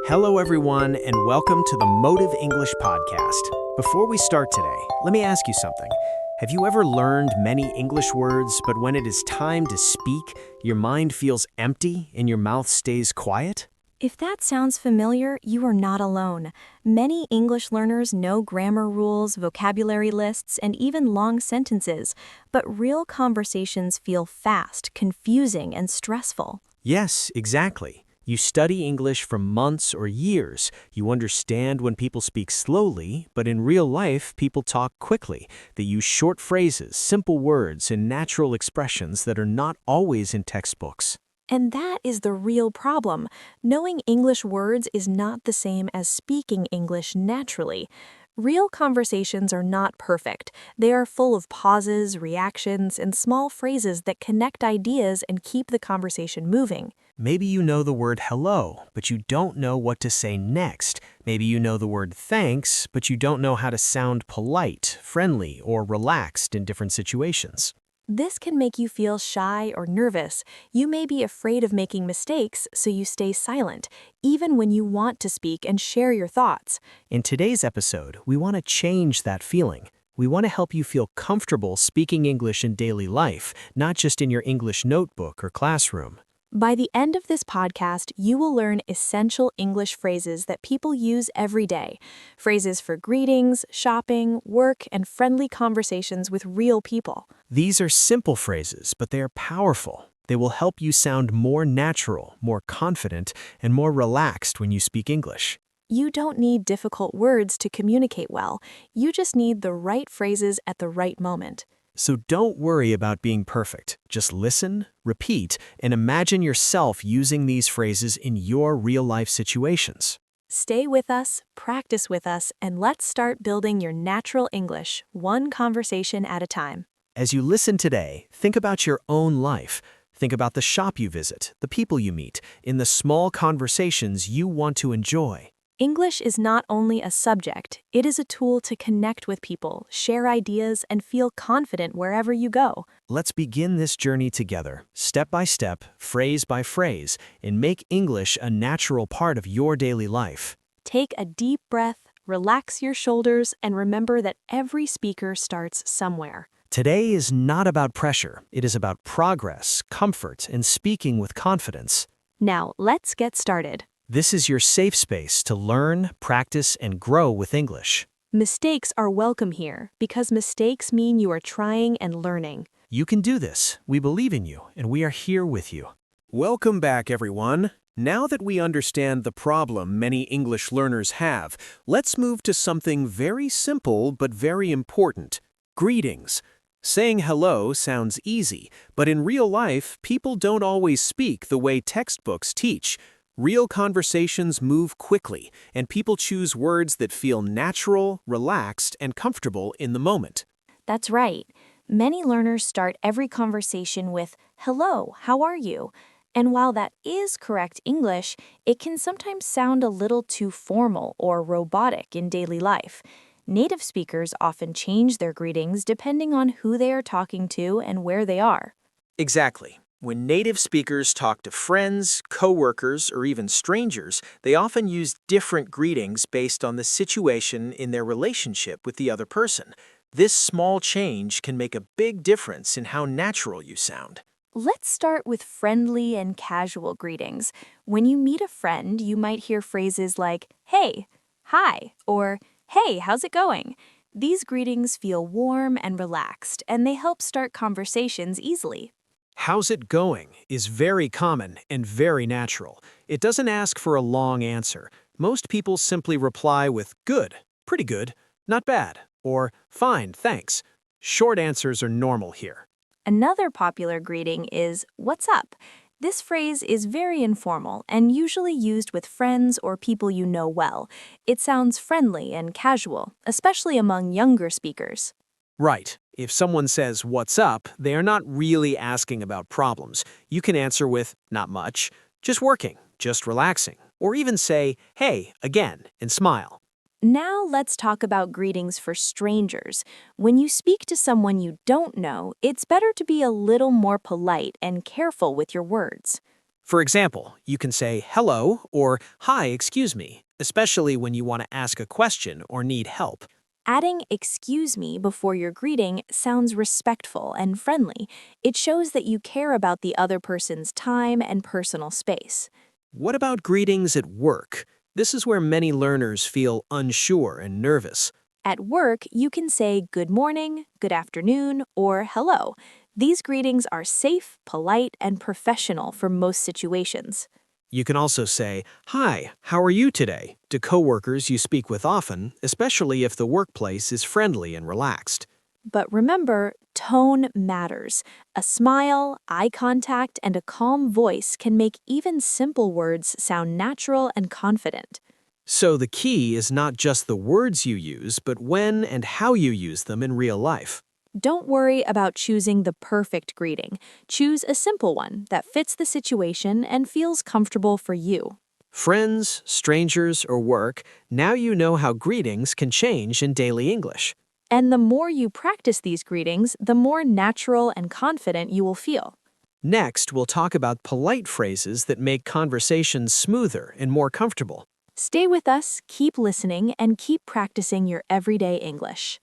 Hello, everyone, and welcome to the Motive English Podcast. Before we start today, let me ask you something. Have you ever learned many English words, but when it is time to speak, your mind feels empty and your mouth stays quiet? If that sounds familiar, you are not alone. Many English learners know grammar rules, vocabulary lists, and even long sentences, but real conversations feel fast, confusing, and stressful. Yes, exactly. You study English for months or years. You understand when people speak slowly, but in real life, people talk quickly. They use short phrases, simple words, and natural expressions that are not always in textbooks. And that is the real problem. Knowing English words is not the same as speaking English naturally. Real conversations are not perfect. They are full of pauses, reactions, and small phrases that connect ideas and keep the conversation moving. Maybe you know the word hello, but you don't know what to say next. Maybe you know the word thanks, but you don't know how to sound polite, friendly, or relaxed in different situations. This can make you feel shy or nervous. You may be afraid of making mistakes, so you stay silent, even when you want to speak and share your thoughts. In today's episode, we want to change that feeling. We want to help you feel comfortable speaking English in daily life, not just in your English notebook or classroom. By the end of this podcast, you will learn essential English phrases that people use every day. Phrases for greetings, shopping, work, and friendly conversations with real people. These are simple phrases, but they are powerful. They will help you sound more natural, more confident, and more relaxed when you speak English. You don't need difficult words to communicate well. You just need the right phrases at the right moment. So don't worry about being perfect. Just listen, repeat, and imagine yourself using these phrases in your real-life situations. Stay with us, practice with us, and let's start building your natural English, one conversation at a time. As you listen today, think about your own life. Think about the shop you visit, the people you meet, in the small conversations you want to enjoy. English is not only a subject, it is a tool to connect with people, share ideas, and feel confident wherever you go. Let's begin this journey together, step by step, phrase by phrase, and make English a natural part of your daily life. Take a deep breath, relax your shoulders, and remember that every speaker starts somewhere. Today is not about pressure. It is about progress, comfort, and speaking with confidence. Now, let's get started. This is your safe space to learn, practice, and grow with English. Mistakes are welcome here because mistakes mean you are trying and learning. You can do this. We believe in you, and we are here with you. Welcome back, everyone. Now that we understand the problem many English learners have, let's move to something very simple but very important: greetings. Saying hello sounds easy, but in real life, people don't always speak the way textbooks teach. Real conversations move quickly, and people choose words that feel natural, relaxed, and comfortable in the moment. That's right. Many learners start every conversation with, "Hello, how are you?" And while that is correct English, it can sometimes sound a little too formal or robotic in daily life. Native speakers often change their greetings depending on who they are talking to and where they are. Exactly. When native speakers talk to friends, coworkers, or even strangers, they often use different greetings based on the situation in their relationship with the other person. This small change can make a big difference in how natural you sound. Let's start with friendly and casual greetings. When you meet a friend, you might hear phrases like, "Hey," "Hi," or "Hey, how's it going?" These greetings feel warm and relaxed, and they help start conversations easily. "How's it going?" is very common and very natural. It doesn't ask for a long answer. Most people simply reply with "good," "pretty good," "not bad," or "fine, thanks." Short answers are normal here. Another popular greeting is, "What's up?" This phrase is very informal and usually used with friends or people you know well. It sounds friendly and casual, especially among younger speakers. Right. If someone says, "What's up?" they are not really asking about problems. You can answer with, "Not much," "Just working," "Just relaxing," or even say, "Hey," again, and smile. Now let's talk about greetings for strangers. When you speak to someone you don't know, it's better to be a little more polite and careful with your words. For example, you can say hello or hi, excuse me, especially when you want to ask a question or need help. Adding excuse me before your greeting sounds respectful and friendly. It shows that you care about the other person's time and personal space. What about greetings at work? This is where many learners feel unsure and nervous. At work, you can say good morning, good afternoon, or hello. These greetings are safe, polite, and professional for most situations. You can also say, hi, how are you today? To coworkers you speak with often, especially if the workplace is friendly and relaxed. But remember, tone matters. A smile, eye contact, and a calm voice can make even simple words sound natural and confident. So the key is not just the words you use, but when and how you use them in real life. Don't worry about choosing the perfect greeting. Choose a simple one that fits the situation and feels comfortable for you. Friends, strangers, or work, now you know how greetings can change in daily English. And the more you practice these greetings, the more natural and confident you will feel. Next, we'll talk about polite phrases that make conversations smoother and more comfortable. Stay with us, keep listening, and keep practicing your everyday English.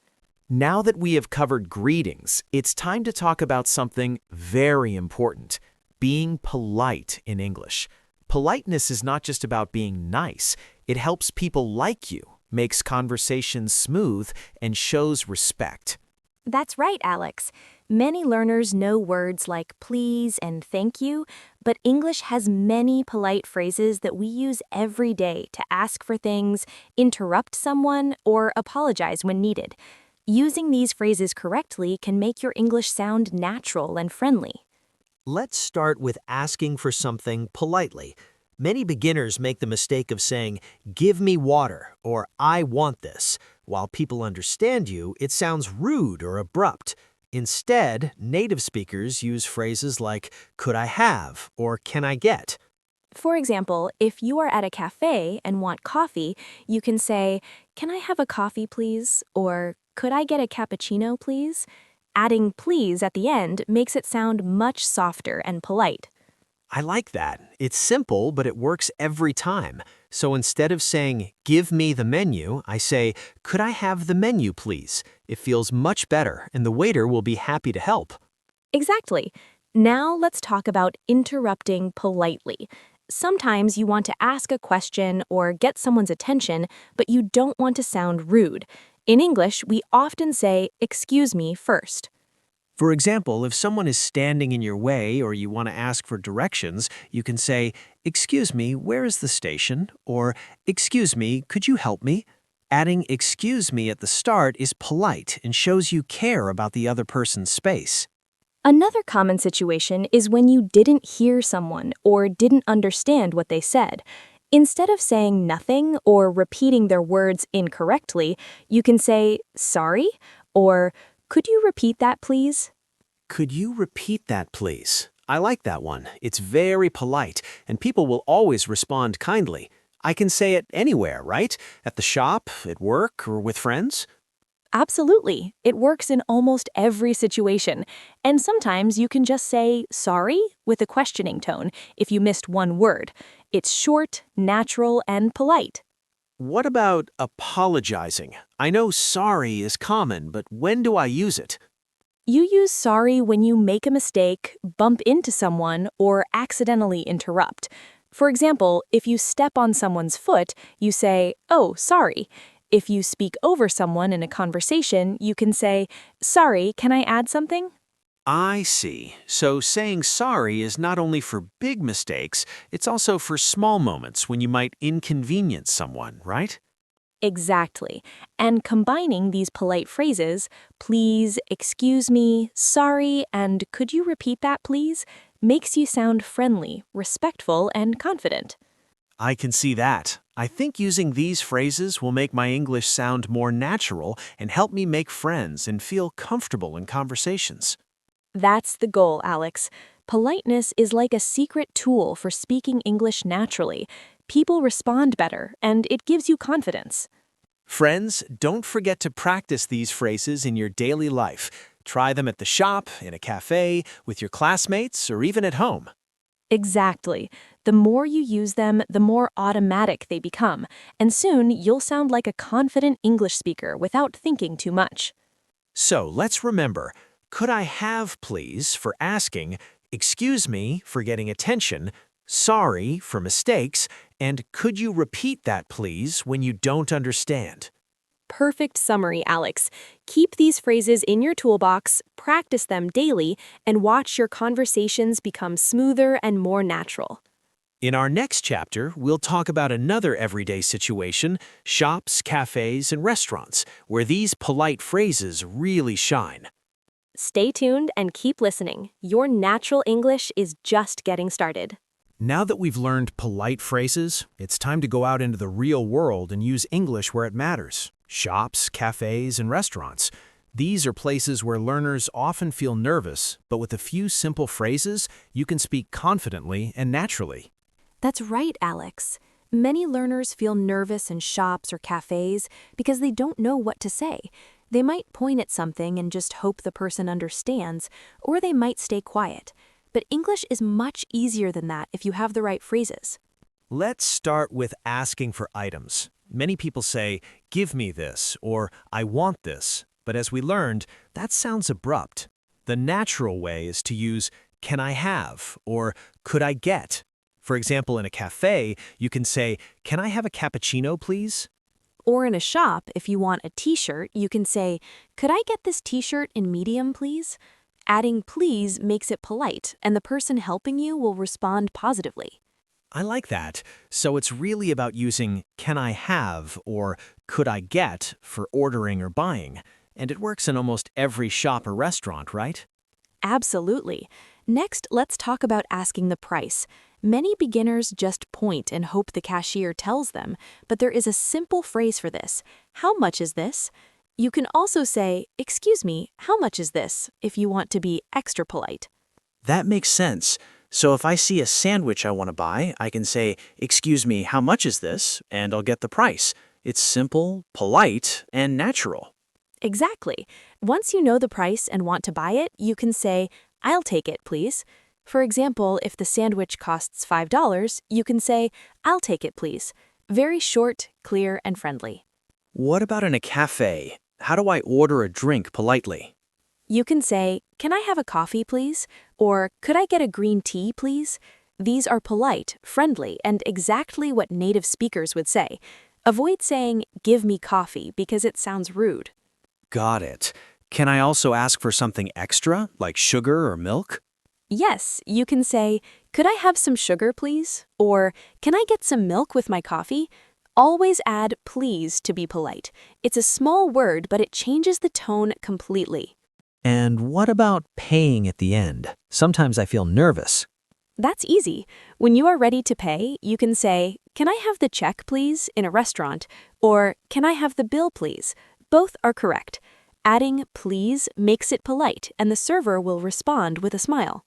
Now that we have covered greetings, it's time to talk about something very important: being polite in English. Politeness is not just about being nice. It helps people like you, makes conversations smooth, and shows respect. That's right, Alex. Many learners know words like please and thank you, but English has many polite phrases that we use every day to ask for things, interrupt someone, or apologize when needed. Using these phrases correctly can make your English sound natural and friendly. Let's start with asking for something politely. Many beginners make the mistake of saying, give me water, or I want this. While people understand you, it sounds rude or abrupt. Instead, native speakers use phrases like, could I have, or can I get? For example, if you are at a cafe and want coffee, you can say, can I have a coffee, please? Or could I get a cappuccino, please? Adding please at the end makes it sound much softer and polite. I like that. It's simple, but it works every time. So instead of saying, give me the menu, I say, could I have the menu, please? It feels much better, and the waiter will be happy to help. Exactly. Now let's talk about interrupting politely. Sometimes you want to ask a question or get someone's attention, but you don't want to sound rude. In English, we often say, excuse me first. For example, if someone is standing in your way or you want to ask for directions, you can say, excuse me, where is the station? Or, excuse me, could you help me? Adding excuse me at the start is polite and shows you care about the other person's space. Another common situation is when you didn't hear someone or didn't understand what they said. Instead of saying nothing or repeating their words incorrectly, you can say, sorry, or could you repeat that, please? Could you repeat that, please? I like that one. It's very polite, and people will always respond kindly. I can say it anywhere, right? At the shop, at work, or with friends? Absolutely. It works in almost every situation. And sometimes you can just say sorry with a questioning tone if you missed one word. It's short, natural, and polite. What about apologizing? I know sorry is common, but when do I use it? You use sorry when you make a mistake, bump into someone, or accidentally interrupt. For example, if you step on someone's foot, you say, oh, sorry. If you speak over someone in a conversation, you can say, sorry, can I add something? I see. So saying sorry is not only for big mistakes, it's also for small moments when you might inconvenience someone, right? Exactly. And combining these polite phrases, please, excuse me, sorry, and could you repeat that, please, makes you sound friendly, respectful, and confident. I can see that. I think using these phrases will make my English sound more natural and help me make friends and feel comfortable in conversations. That's the goal, Alex. Politeness is like a secret tool for speaking English naturally. People respond better, and it gives you confidence. Friends, don't forget to practice these phrases in your daily life. Try them at the shop, in a cafe, with your classmates, or even at home. Exactly. The more you use them, the more automatic they become, and soon you'll sound like a confident English speaker without thinking too much. So let's remember, could I have please for asking, excuse me for getting attention, sorry for mistakes, and could you repeat that please when you don't understand? Perfect summary, Alex. Keep these phrases in your toolbox, practice them daily, and watch your conversations become smoother and more natural. In our next chapter, we'll talk about another everyday situation, shops, cafes, and restaurants, where these polite phrases really shine. Stay tuned and keep listening. Your natural English is just getting started. Now that we've learned polite phrases, it's time to go out into the real world and use English where it matters. Shops, cafes, and restaurants. These are places where learners often feel nervous, but with a few simple phrases, you can speak confidently and naturally. That's right, Alex. Many learners feel nervous in shops or cafes because they don't know what to say. They might point at something and just hope the person understands, or they might stay quiet. But English is much easier than that if you have the right phrases. Let's start with asking for items. Many people say, give me this, or I want this. But as we learned, that sounds abrupt. The natural way is to use, can I have, or could I get? For example, in a cafe, you can say, can I have a cappuccino, please? Or in a shop, if you want a t-shirt, you can say, could I get this t-shirt in medium, please? Adding please makes it polite, and the person helping you will respond positively. I like that. So it's really about using can I have or could I get for ordering or buying. And it works in almost every shop or restaurant, right? Absolutely. Next, let's talk about asking the price. Many beginners just point and hope the cashier tells them, but there is a simple phrase for this. How much is this? You can also say, excuse me, how much is this, if you want to be extra polite. That makes sense. So if I see a sandwich I want to buy, I can say, excuse me, how much is this? And I'll get the price. It's simple, polite, and natural. Exactly. Once you know the price and want to buy it, you can say, I'll take it, please. For example, if the sandwich costs $5, you can say, I'll take it, please. Very short, clear, and friendly. What about in a cafe? How do I order a drink politely? You can say, can I have a coffee, please? Or could I get a green tea, please? These are polite, friendly, and exactly what native speakers would say. Avoid saying, give me coffee, because it sounds rude. Got it. Can I also ask for something extra, like sugar or milk? Yes, you can say, could I have some sugar, please? Or can I get some milk with my coffee? Always add please to be polite. It's a small word, but it changes the tone completely. And what about paying at the end? Sometimes I feel nervous. That's easy. When you are ready to pay, you can say, can I have the check, please, in a restaurant? Or can I have the bill, please? Both are correct. Adding please makes it polite, and the server will respond with a smile.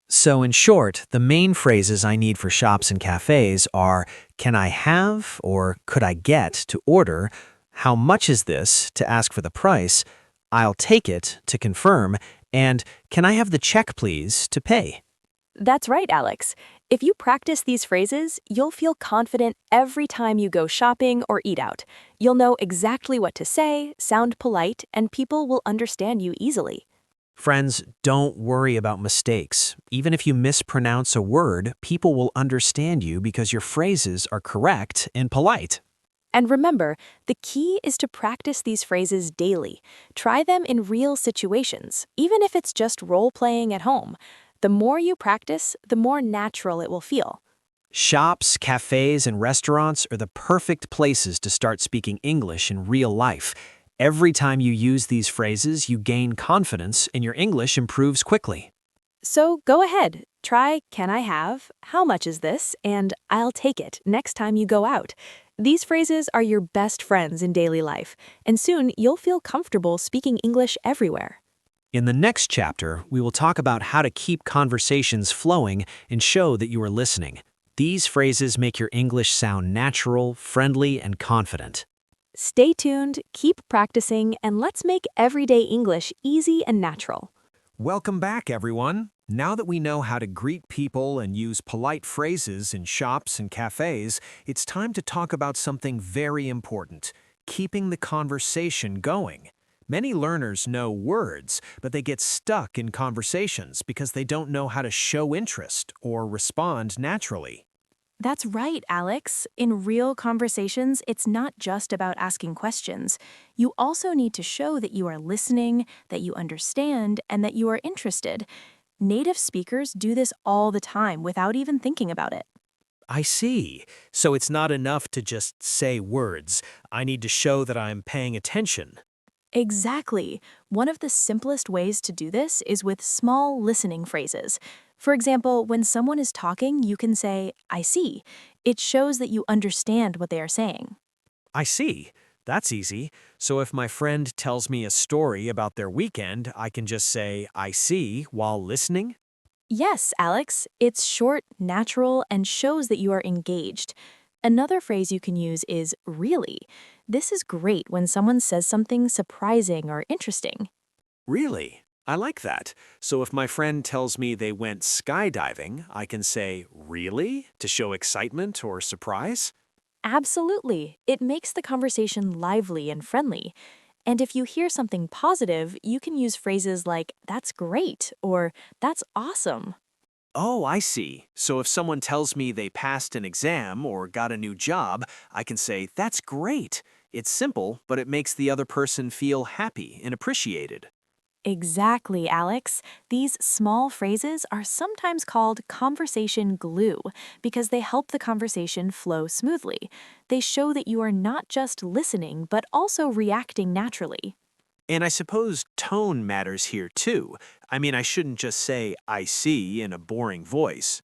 So in short, the main phrases I need for shops and cafes are, can I have or could I get to order, how much is this to ask for the price, I'll take it to confirm, and can I have the check please to pay? That's right, Alex. If you practice these phrases, you'll feel confident every time you go shopping or eat out. You'll know exactly what to say, sound polite, and people will understand you easily. Friends, don't worry about mistakes. Even if you mispronounce a word, people will understand you because your phrases are correct and polite. And remember, the key is to practice these phrases daily. Try them in real situations, even if it's just role-playing at home. The more you practice, the more natural it will feel. Shops, cafes, and restaurants are the perfect places to start speaking English in real life. Every time you use these phrases, you gain confidence and your English improves quickly. So go ahead, try can I have, how much is this, and I'll take it next time you go out. These phrases are your best friends in daily life, and soon you'll feel comfortable speaking English everywhere. In the next chapter, we will talk about how to keep conversations flowing and show that you are listening. These phrases make your English sound natural, friendly, and confident. Stay tuned, keep practicing, and let's make everyday English easy and natural. Welcome back, everyone. Now that we know how to greet people and use polite phrases in shops and cafes, it's time to talk about something very important: keeping the conversation going. Many learners know words, but they get stuck in conversations because they don't know how to show interest or respond naturally. That's right, Alex. In real conversations, it's not just about asking questions. You also need to show that you are listening, that you understand, and that you are interested. Native speakers do this all the time without even thinking about it. I see. So it's not enough to just say words. I need to show that I'm paying attention. Exactly. One of the simplest ways to do this is with small listening phrases. For example, when someone is talking, you can say, I see. It shows that you understand what they are saying. I see. That's easy. So if my friend tells me a story about their weekend, I can just say, I see, while listening? Yes, Alex, it's short, natural, and shows that you are engaged. Another phrase you can use is really. This is great when someone says something surprising or interesting. Really? I like that. So if my friend tells me they went skydiving, I can say, really? To show excitement or surprise? Absolutely. It makes the conversation lively and friendly. And if you hear something positive, you can use phrases like, that's great, or that's awesome. Oh, I see. So if someone tells me they passed an exam or got a new job, I can say, that's great. It's simple, but it makes the other person feel happy and appreciated. Exactly, Alex. These small phrases are sometimes called conversation glue because they help the conversation flow smoothly. They show that you are not just listening, but also reacting naturally. And I suppose tone matters here too. I mean, I shouldn't just say, I see, in a boring voice.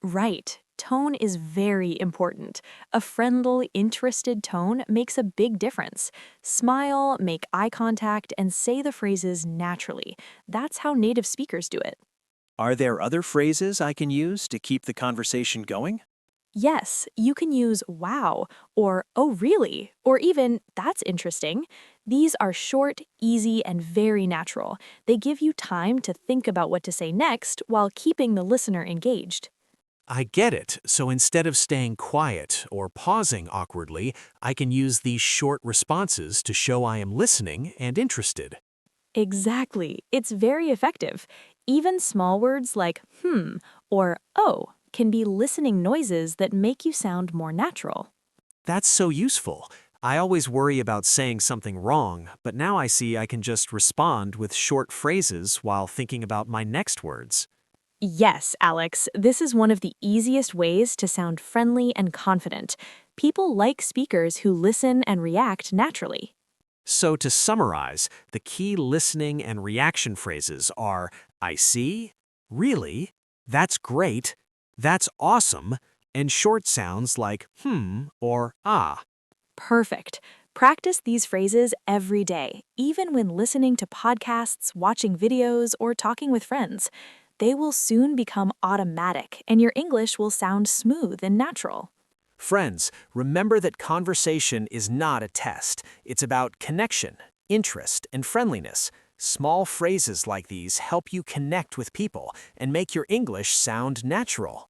Right. Tone is very important. A friendly, interested tone makes a big difference. Smile, make eye contact, and say the phrases naturally. That's how native speakers do it. Are there other phrases I can use to keep the conversation going? Yes, you can use wow, or oh really, or even that's interesting. These are short, easy, and very natural. They give you time to think about what to say next while keeping the listener engaged. I get it. So instead of staying quiet or pausing awkwardly, I can use these short responses to show I am listening and interested. Exactly. It's very effective. Even small words like or oh can be listening noises that make you sound more natural. That's so useful. I always worry about saying something wrong, but now I see I can just respond with short phrases while thinking about my next words. Yes, Alex, this is one of the easiest ways to sound friendly and confident. People like speakers who listen and react naturally. So to summarize, the key listening and reaction phrases are I see, really, that's great, that's awesome, and short sounds like or ah. Perfect. Practice these phrases every day, even when listening to podcasts, watching videos, or talking with friends. They will soon become automatic, and your English will sound smooth and natural. Friends, remember that conversation is not a test. It's about connection, interest, and friendliness. Small phrases like these help you connect with people and make your English sound natural.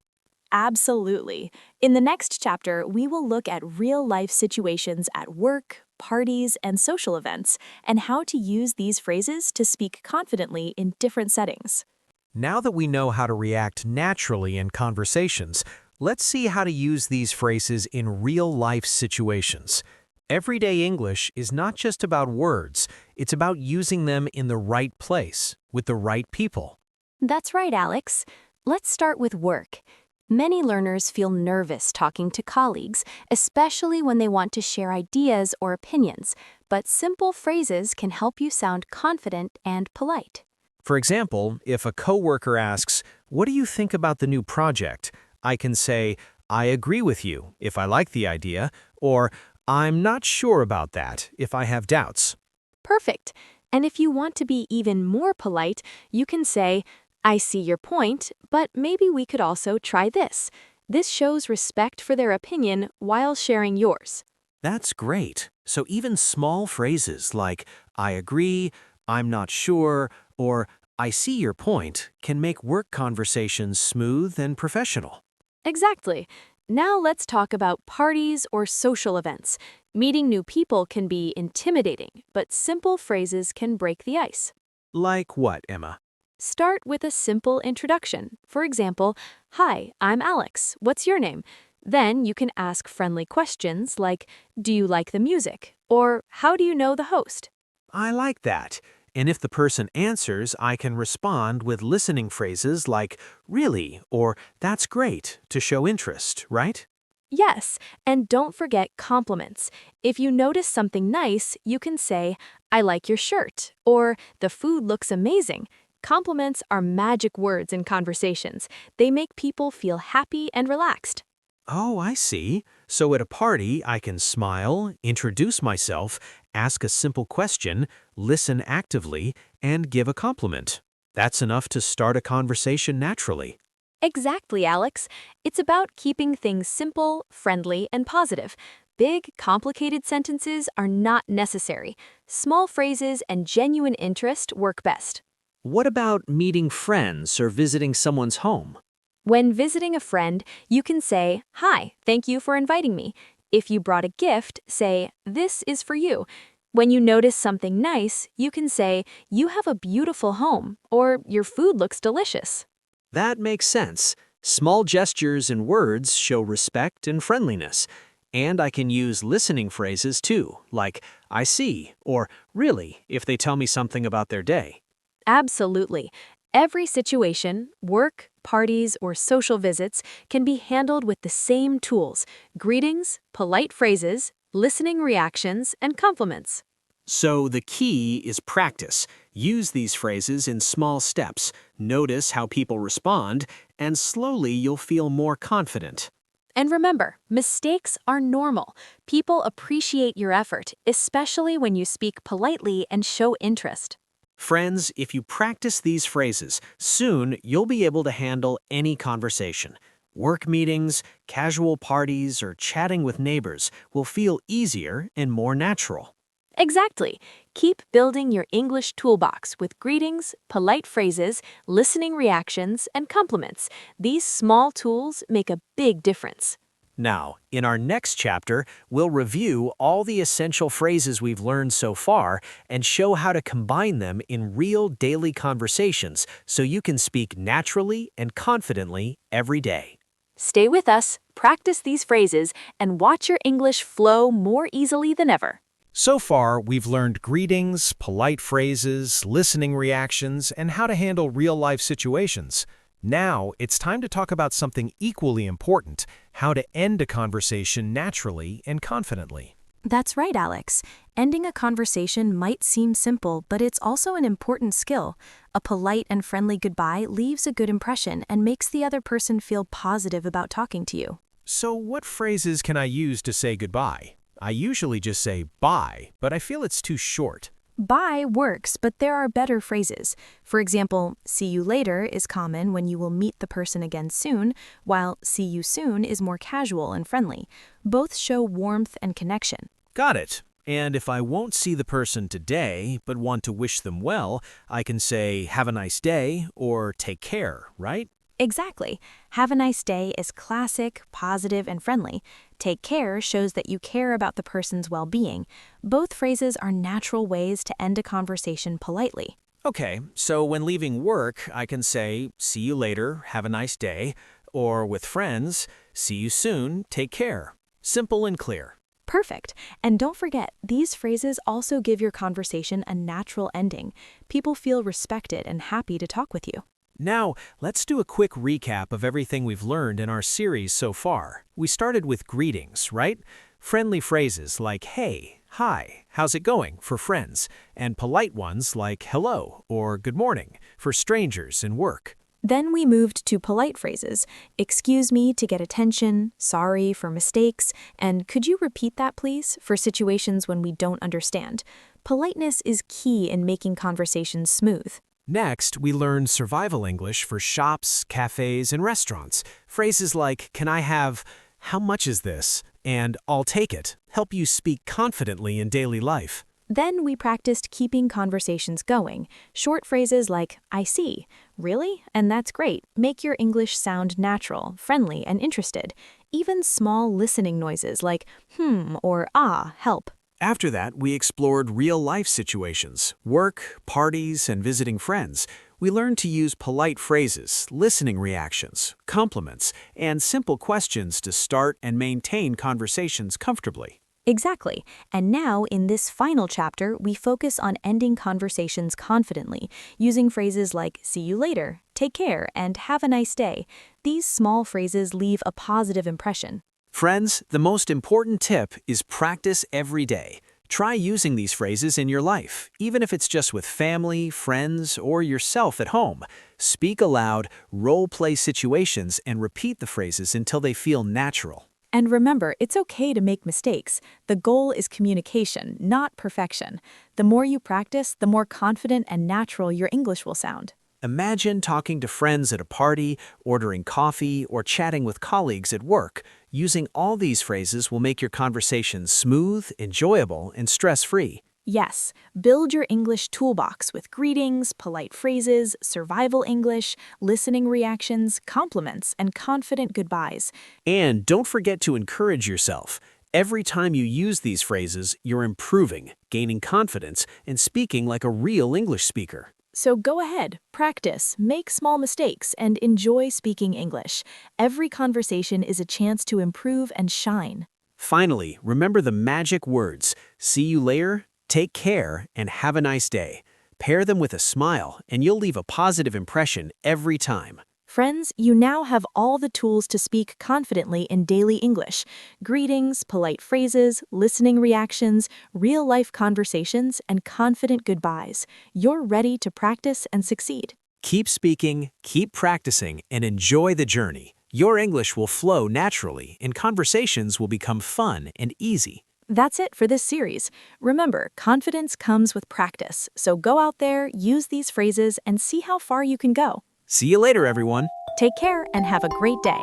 Absolutely. In the next chapter, we will look at real life situations at work, parties, and social events, and how to use these phrases to speak confidently in different settings. Now that we know how to react naturally in conversations, let's see how to use these phrases in real-life situations. Everyday English is not just about words, it's about using them in the right place, with the right people. That's right, Alex. Let's start with work. Many learners feel nervous talking to colleagues, especially when they want to share ideas or opinions, but simple phrases can help you sound confident and polite. For example, if a coworker asks, "What do you think about the new project?" I can say, "I agree with you," if I like the idea, or "I'm not sure about that," if I have doubts. Perfect. And if you want to be even more polite, you can say, I see your point, but maybe we could also try this. This shows respect for their opinion while sharing yours. That's great. So even small phrases like, "I agree," "I'm not sure," or I see your point can make work conversations smooth and professional. Exactly. Now let's talk about parties or social events. Meeting new people can be intimidating, but simple phrases can break the ice. Like what, Emma? Start with a simple introduction. For example, "Hi, I'm Alex. What's your name?" Then you can ask friendly questions like, "Do you like the music?" or "How do you know the host?" I like that. And if the person answers, I can respond with listening phrases like, really, or that's great, to show interest, right? Yes, and don't forget compliments. If you notice something nice, you can say, "I like your shirt," or "The food looks amazing." Compliments are magic words in conversations. They make people feel happy and relaxed. Oh, I see. So at a party, I can smile, introduce myself, ask a simple question, listen actively, and give a compliment. That's enough to start a conversation naturally. Exactly, Alex. It's about keeping things simple, friendly, and positive. Big, complicated sentences are not necessary. Small phrases and genuine interest work best. What about meeting friends or visiting someone's home? When visiting a friend, you can say, "Hi, thank you for inviting me." If you brought a gift, say, "This is for you." When you notice something nice, you can say, "You have a beautiful home," or "Your food looks delicious." That makes sense. Small gestures and words show respect and friendliness. And I can use listening phrases too, like, I see, or really, if they tell me something about their day. Absolutely. Every situation, work, parties, or social visits can be handled with the same tools: greetings, polite phrases, listening reactions, and compliments. So the key is practice. Use these phrases in small steps. Notice how people respond, and slowly you'll feel more confident. And remember, mistakes are normal. People appreciate your effort, especially when you speak politely and show interest. Friends, if you practice these phrases, soon you'll be able to handle any conversation. Work meetings, casual parties, or chatting with neighbors will feel easier and more natural. Exactly. Keep building your English toolbox with greetings, polite phrases, listening reactions, and compliments. These small tools make a big difference. Now, in our next chapter, we'll review all the essential phrases we've learned so far and show how to combine them in real daily conversations so you can speak naturally and confidently every day. Stay with us, practice these phrases, and watch your English flow more easily than ever. So far, we've learned greetings, polite phrases, listening reactions, and how to handle real-life situations. Now, it's time to talk about something equally important: how to end a conversation naturally and confidently. That's right, Alex. Ending a conversation might seem simple, but it's also an important skill. A polite and friendly goodbye leaves a good impression and makes the other person feel positive about talking to you. So what phrases can I use to say goodbye? I usually just say bye, but I feel it's too short. Bye works, but there are better phrases. For example, "See you later" is common when you will meet the person again soon, while "see you soon" is more casual and friendly. Both show warmth and connection. Got it. And if I won't see the person today, but want to wish them well, I can say, have a nice day, or take care, right? Exactly. "Have a nice day" is classic, positive, and friendly. "Take care" shows that you care about the person's well-being. Both phrases are natural ways to end a conversation politely. Okay, so when leaving work, I can say, see you later, have a nice day, or with friends, see you soon, take care. Simple and clear. Perfect. And don't forget, these phrases also give your conversation a natural ending. People feel respected and happy to talk with you. Now, let's do a quick recap of everything we've learned in our series so far. We started with greetings, right? Friendly phrases like hey, hi, how's it going for friends, and polite ones like hello or good morning for strangers in work. Then we moved to polite phrases: "Excuse me" to get attention, "Sorry" for mistakes, and "Could you repeat that please" for situations when we don't understand. Politeness is key in making conversations smooth. Next, we learned survival English for shops, cafes, and restaurants. Phrases like, can I have, how much is this, and I'll take it, help you speak confidently in daily life. Then we practiced keeping conversations going. Short phrases like, I see, really? And that's great. Make your English sound natural, friendly, and interested. Even small listening noises like, or ah, help. After that, we explored real-life situations, work, parties, and visiting friends. We learned to use polite phrases, listening reactions, compliments, and simple questions to start and maintain conversations comfortably. Exactly. And now, in this final chapter, we focus on ending conversations confidently, using phrases like see you later, take care, and have a nice day. These small phrases leave a positive impression. Friends, the most important tip is practice every day. Try using these phrases in your life, even if it's just with family, friends, or yourself at home. Speak aloud, role-play situations, and repeat the phrases until they feel natural. And remember, it's okay to make mistakes. The goal is communication, not perfection. The more you practice, the more confident and natural your English will sound. Imagine talking to friends at a party, ordering coffee, or chatting with colleagues at work. Using all these phrases will make your conversation smooth, enjoyable, and stress-free. Yes, build your English toolbox with greetings, polite phrases, survival English, listening reactions, compliments, and confident goodbyes. And don't forget to encourage yourself. Every time you use these phrases, you're improving, gaining confidence, and speaking like a real English speaker. So go ahead, practice, make small mistakes, and enjoy speaking English. Every conversation is a chance to improve and shine. Finally, remember the magic words, see you later, take care, and have a nice day. Pair them with a smile, and you'll leave a positive impression every time. Friends, you now have all the tools to speak confidently in daily English. Greetings, polite phrases, listening reactions, real-life conversations, and confident goodbyes. You're ready to practice and succeed. Keep speaking, keep practicing, and enjoy the journey. Your English will flow naturally, and conversations will become fun and easy. That's it for this series. Remember, confidence comes with practice, so go out there, use these phrases, and see how far you can go. See you later, everyone. Take care and have a great day.